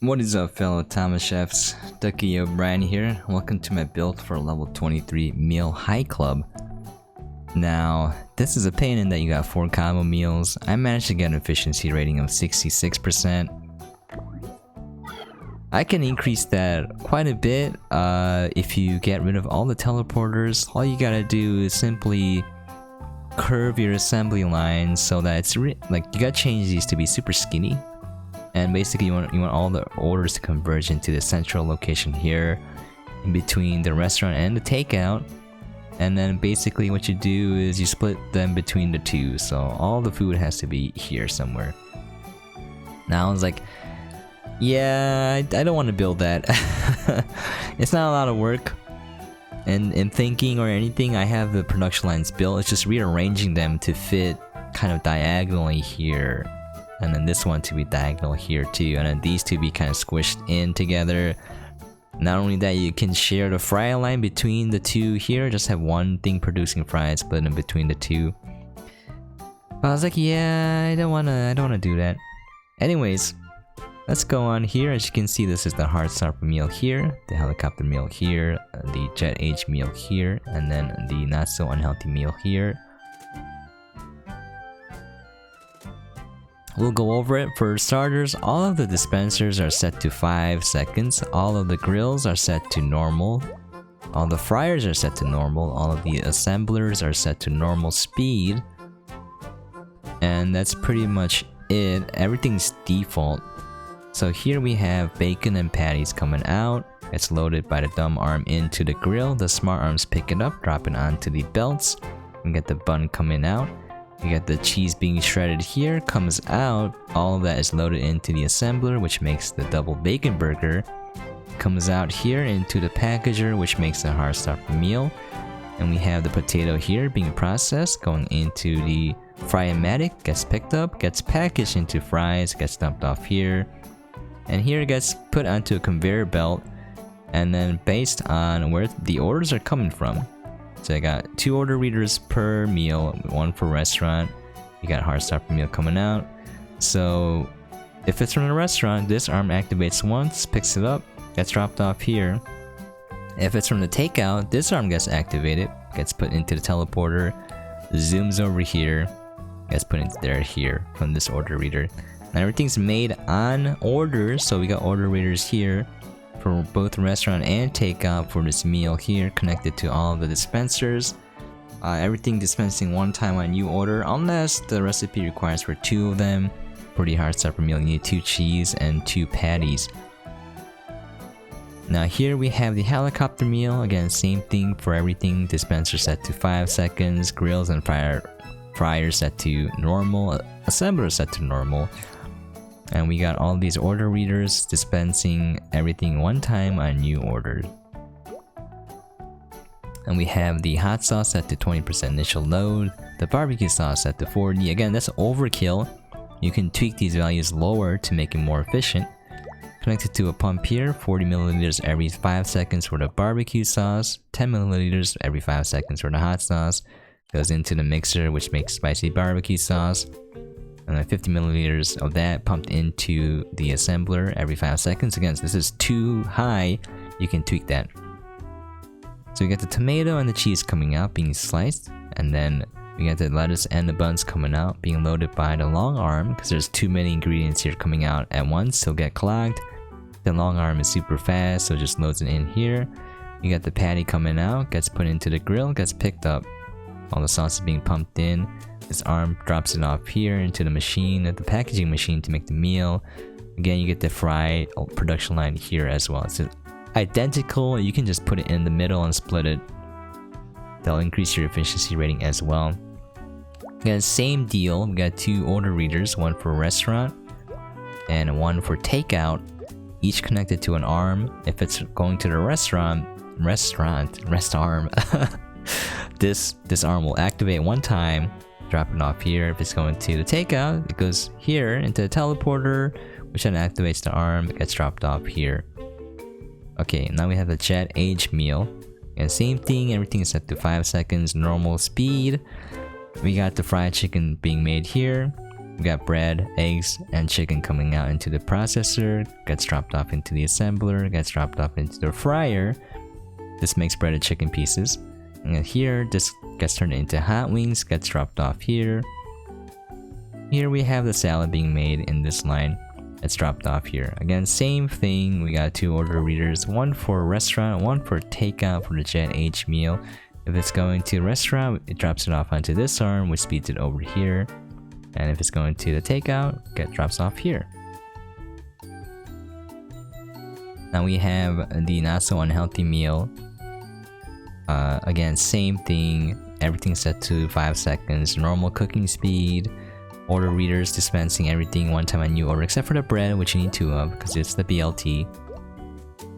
What is up, fellow Automachefs? Ducky O'Brien here. Welcome to my build for level 23 meal high club. Now, this is a pain in that you got 4 combo meals. I managed to get an efficiency rating of 66%. I can increase that quite a bit if you get rid of all the teleporters. All you gotta do is simply curve your assembly line so that it's like you gotta change these to be super skinny. And basically you want all the orders to converge into the central location here in between the restaurant and the takeout. And then basically what you do is you split them between the two, so all the food has to be here somewhere. Now I was like, yeah, I don't want to build that. It's not a lot of work. And in thinking or anything, I have the production lines built. It's just rearranging them to fit kind of diagonally here. And then this one to be diagonal here too, and then these two be kind of squished in together. Not only that, you can share the fry line between the two here, just have one thing producing fries split in between the two. But I was like, yeah, I don't wanna do that. Anyways, let's go on here. As you can see, this is the hard stopper meal here, the helicopter meal here, the jet age meal here, and then the not so unhealthy meal here. We'll go over it. For starters, all of the dispensers are set to 5 seconds, all of the grills are set to normal, all the fryers are set to normal, all of the assemblers are set to normal speed, and that's pretty much it. Everything's default. So here we have bacon and patties coming out. It's loaded by the dumb arm into the grill. The smart arms pick it up, drop it onto the belts, and get the bun coming out. You got the cheese being shredded here, comes out, all of that is loaded into the assembler, which makes the double bacon burger. Comes out here into the packager, which makes the hard stopper meal. And we have the potato here being processed, going into the fry-o-matic, gets picked up, gets packaged into fries, gets dumped off here. And here it gets put onto a conveyor belt, and then based on where the orders are coming from. So I got 2 order readers per meal, 1 for restaurant. You got hard stopper meal coming out. So if it's from the restaurant, this arm activates once, picks it up, gets dropped off here. If it's from the takeout, this arm gets activated, gets put into the teleporter, zooms over here, gets put into there here from this order reader. Now everything's made on order, so we got order readers here for both restaurant and takeout for this meal here, connected to all of the dispensers. Everything dispensing one time on new order, unless the recipe requires for 2 of them. For the hard stopper meal, you need 2 cheese and 2 patties. Now here we have the helicopter meal. Again, same thing for everything. Dispenser set to 5 seconds, grills and fryers set to normal, assembler set to normal. And we got all these order readers dispensing everything one time on new order. And we have the hot sauce set to 20% initial load, the barbecue sauce set to 40. Again, that's overkill. You can tweak these values lower to make it more efficient. Connected to a pump here, 40 milliliters every 5 seconds for the barbecue sauce, 10 milliliters every 5 seconds for the hot sauce. Goes into the mixer, which makes spicy barbecue sauce. And then 50 milliliters of that pumped into the assembler every 5 seconds. Again, this is too high, you can tweak that. So we got the tomato and the cheese coming out, being sliced. And then we got the lettuce and the buns coming out, being loaded by the long arm, because there's too many ingredients here coming out at once, so get clogged. The long arm is super fast, so it just loads it in here. You got the patty coming out, gets put into the grill, gets picked up. All the sauce is being pumped in. This arm drops it off here into the machine, the packaging machine to make the meal. Again, you get the fry production line here as well. It's identical. You can just put it in the middle and split it. That'll increase your efficiency rating as well. Again, same deal. We got 2 order readers, 1 for restaurant and 1 for takeout, each connected to an arm. If it's going to the restaurant arm, this arm will activate one time, drop it off here. If it's going to the takeout, it goes here into the teleporter, which then activates the arm, it gets dropped off here. Okay, now we have the jet age meal. And same thing, everything is set to 5 seconds, normal speed. We got the fried chicken being made here. We got bread, eggs, and chicken coming out into the processor, gets dropped off into the assembler, gets dropped off into the fryer. This makes breaded chicken pieces. And then here, this gets turned into hot wings, gets dropped off here. Here we have the salad being made in this line. It's dropped off here. Again, same thing. We got 2 order readers, one for restaurant, one for takeout for the Jet H meal. If it's going to restaurant, it drops it off onto this arm, which speeds it over here. And if it's going to the takeout, it drops off here. Now we have the not so unhealthy meal. Again, same thing. Everything's set to 5 seconds. Normal cooking speed. Order readers dispensing everything one time a new order, except for the bread, which you need 2 of because it's the BLT.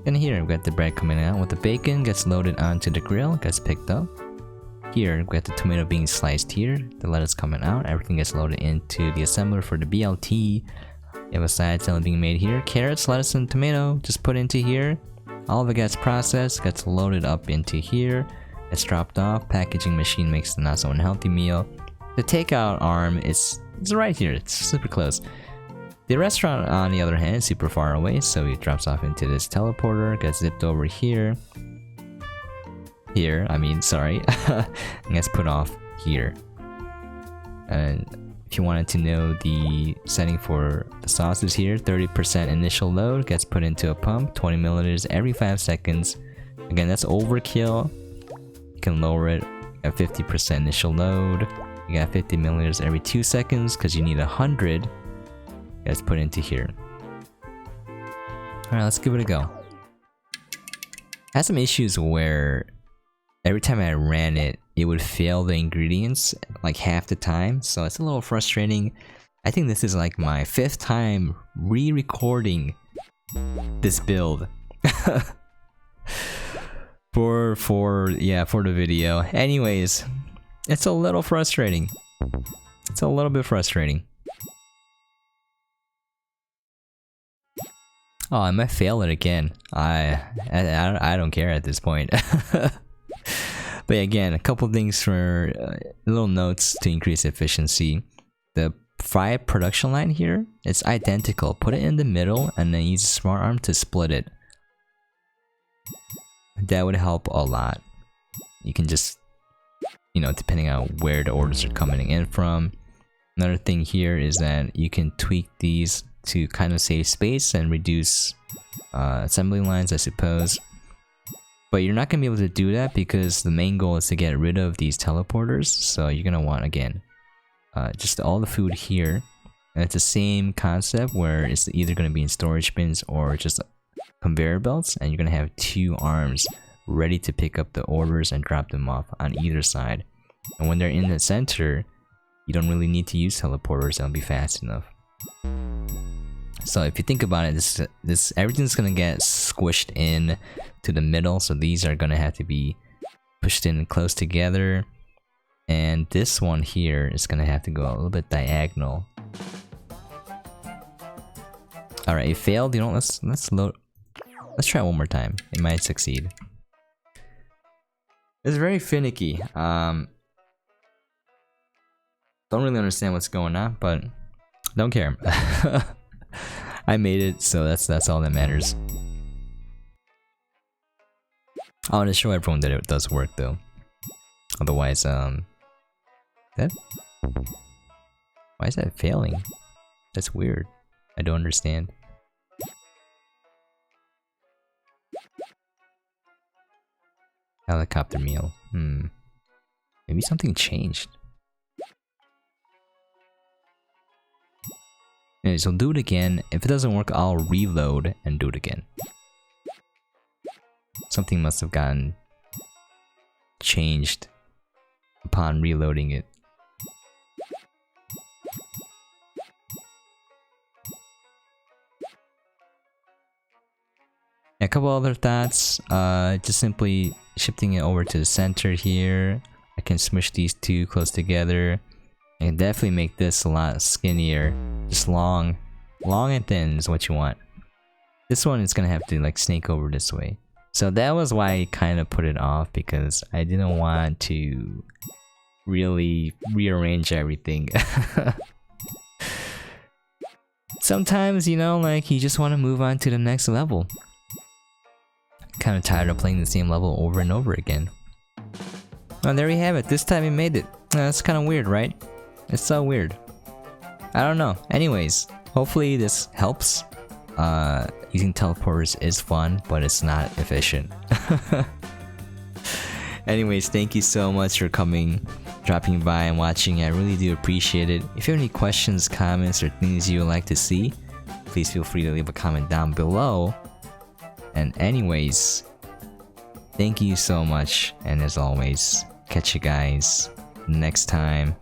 And here we've got the bread coming out with the bacon, gets loaded onto the grill, gets picked up. Here we've got the tomato being sliced here, the lettuce coming out, everything gets loaded into the assembler for the BLT. You have a side salad being made here, carrots, lettuce, and tomato just put into here. All of it gets processed, gets loaded up into here, it's dropped off. Packaging machine makes the not so unhealthy meal. The takeout arm is right here, it's super close. The restaurant, on the other hand, is super far away, so it drops off into this teleporter, gets zipped over here. And gets put off here. And if you wanted to know the setting for the sauces here, 30% initial load, gets put into a pump, 20 milliliters every 5 seconds. Again, that's overkill. You can lower it at 50% initial load. You got 50 milliliters every 2 seconds because you need 100. Gets put into here. Alright, let's give it a go. I had some issues where every time I ran it, it would fail the ingredients like half the time, so it's a little frustrating. I think this is like my 5th time re-recording this build for the video. Anyways, it's a little frustrating. It's a little bit frustrating. Oh, I might fail it again. I don't care at this point. But again, a couple things for little notes to increase efficiency. The fry production line here, it's identical. Put it in the middle and then use a smart arm to split it. That would help a lot. You can just, depending on where the orders are coming in from. Another thing here is that you can tweak these to kind of save space and reduce assembly lines, I suppose. But you're not going to be able to do that because the main goal is to get rid of these teleporters. So you're going to want, again, just all the food here. And it's the same concept where it's either going to be in storage bins or just conveyor belts. And you're going to have 2 arms ready to pick up the orders and drop them off on either side. And when they're in the center, you don't really need to use teleporters. It'll be fast enough. So if you think about it, this everything's gonna get squished in to the middle, so these are gonna have to be pushed in close together, and this one here is gonna have to go a little bit diagonal. All right, it failed. Let's load. Let's try it one more time. It might succeed. It's very finicky. Don't really understand what's going on, but don't care. I made it, so that's all that matters. I want to show everyone that it does work though. Otherwise, why is that failing? That's weird. I don't understand. Helicopter meal. Maybe something changed. Anyways, I'll do it again. If it doesn't work, I'll reload and do it again. Something must have gotten changed upon reloading it. A couple other thoughts, just simply shifting it over to the center here. I can smush these 2 close together. I can definitely make this a lot skinnier. Just long and thin is what you want. This one is gonna have to like snake over this way. So that was why I kind of put it off, because I didn't want to really rearrange everything. sometimes, you know, like you just want to move on to the next level. Kind of tired of playing the same level over and over again. Oh, there we have it. This time we made it. That's kind of weird, right? It's so weird. I don't know. Anyways, hopefully this helps. Using teleporters is fun, but it's not efficient. Anyways, thank you so much for coming, dropping by and watching. I really do appreciate it. If you have any questions, comments, or things you would like to see, please feel free to leave a comment down below. And anyways, thank you so much, and as always, catch you guys next time.